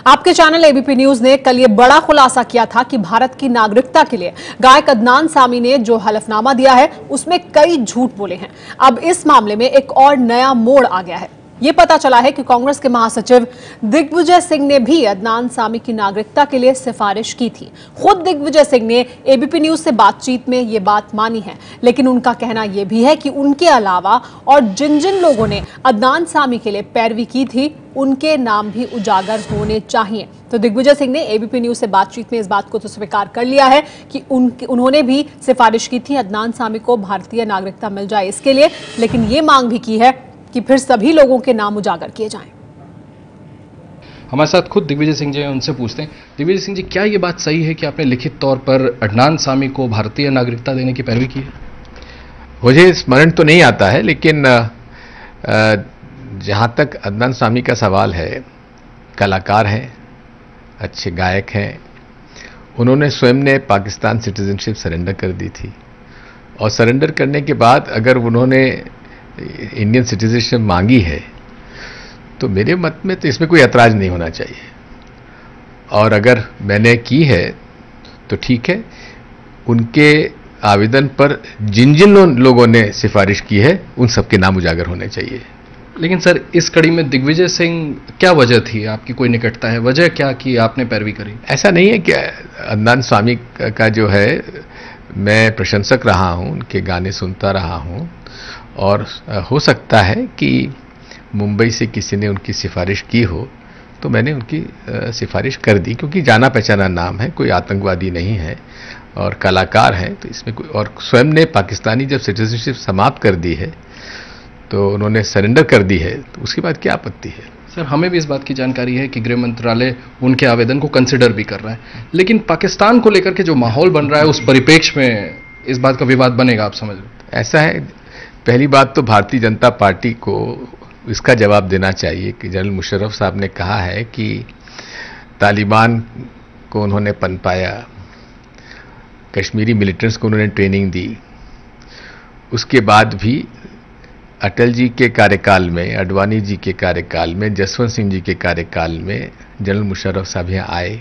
आपके channel ABP news ने कल ये बड़ा खुलासा किया था कि भारत की नागरिकता के लिए गायक अदनान सामी ने जो हलफनामा दिया है उसमें कई झूठ बोले हैं। अब इस मामले में एक और नया मोड़ आ गया है। ये पता चला है कि कांग्रेस के महासचिव दिग्विजय सिंह ने भी अदनान सामी की नागरिकता के लिए सिफारिश की थी। खुद दिग्विजय सिंह ने एबीपी न्यूज से बातचीत में ये बात मानी है, लेकिन उनका कहना यह भी है कि उनके अलावा और जिन जिन लोगों ने अदनान सामी के लिए पैरवी की थी उनके नाम भी उजागर होने चाहिए। तो दिग्विजय सिंह ने एबीपी न्यूज से बातचीत में इस बात को तो स्वीकार कर लिया है कि उन्होंने भी सिफारिश की थी अदनान सामी को भारतीय नागरिकता मिल जाए इसके लिए, लेकिन ये मांग भी की है कि फिर सभी लोगों के नाम उजागर किए जाएं। हमारे साथ खुद दिग्विजय सिंह जी हैं, उनसे पूछते हैं। दिग्विजय सिंह जी, क्या ये बात सही है कि आपने लिखित तौर पर अदनान सामी को भारतीय नागरिकता देने की पैरवी की है? मुझे स्मरण तो नहीं आता है, लेकिन जहां तक अदनान सामी का सवाल है, कलाकार हैं, अच्छे गायक हैं, उन्होंने स्वयं ने पाकिस्तान सिटीजनशिप सरेंडर कर दी थी और सरेंडर करने के बाद अगर उन्होंने इंडियन सिटीजनशिप मांगी है तो मेरे मत में तो इसमें कोई ऐतराज नहीं होना चाहिए। और अगर मैंने की है तो ठीक है, उनके आवेदन पर जिन जिन लोगों ने सिफारिश की है उन सबके नाम उजागर होने चाहिए। लेकिन सर, इस कड़ी में दिग्विजय सिंह, क्या वजह थी? आपकी कोई निकटता है? वजह क्या कि आपने पैरवी करी? ऐसा नहीं है कि अदनान सामी का जो है, मैं प्रशंसक रहा हूं, उनके गाने सुनता रहा हूं और हो सकता है कि मुंबई से किसी ने उनकी सिफारिश की हो तो मैंने उनकी सिफारिश कर दी, क्योंकि जाना पहचाना नाम है, कोई आतंकवादी नहीं है और कलाकार हैं, तो इसमें कोई, और स्वयं ने पाकिस्तानी जब सिटीजनशिप समाप्त कर दी है तो उन्होंने सरेंडर कर दी है, तो उसके बाद क्या आपत्ति है? सर, हमें भी इस बात की जानकारी है कि गृह मंत्रालय उनके आवेदन को कंसिडर भी कर रहा है, लेकिन पाकिस्तान को लेकर के जो माहौल बन रहा है उस परिप्रेक्ष्य में इस बात का विवाद बनेगा, आप समझ रहे? ऐसा है, पहली बात तो भारतीय जनता पार्टी को इसका जवाब देना चाहिए कि जनरल मुशर्रफ साहब ने कहा है कि तालिबान को उन्होंने पनपाया, कश्मीरी मिलिटेंट्स को उन्होंने ट्रेनिंग दी, उसके बाद भी अटल जी के कार्यकाल में, अडवाणी जी के कार्यकाल में, जसवंत सिंह जी के कार्यकाल में जनरल मुशर्रफ साहब यहाँ आए,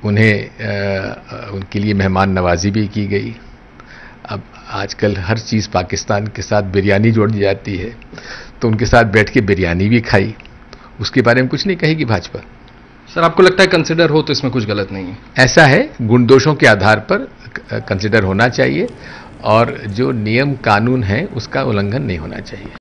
उन्हें उनके लिए मेहमान नवाजी भी की गई। अब आजकल हर चीज़ पाकिस्तान के साथ बिरयानी जोड़ दी जाती है, तो उनके साथ बैठ के बिरयानी भी खाई, उसके बारे में कुछ नहीं कहेगी भाजपा। सर, आपको लगता है कंसिडर हो तो इसमें कुछ गलत नहीं है? ऐसा है, गुण दोषों के आधार पर कंसिडर होना चाहिए और जो नियम कानून है उसका उल्लंघन नहीं होना चाहिए।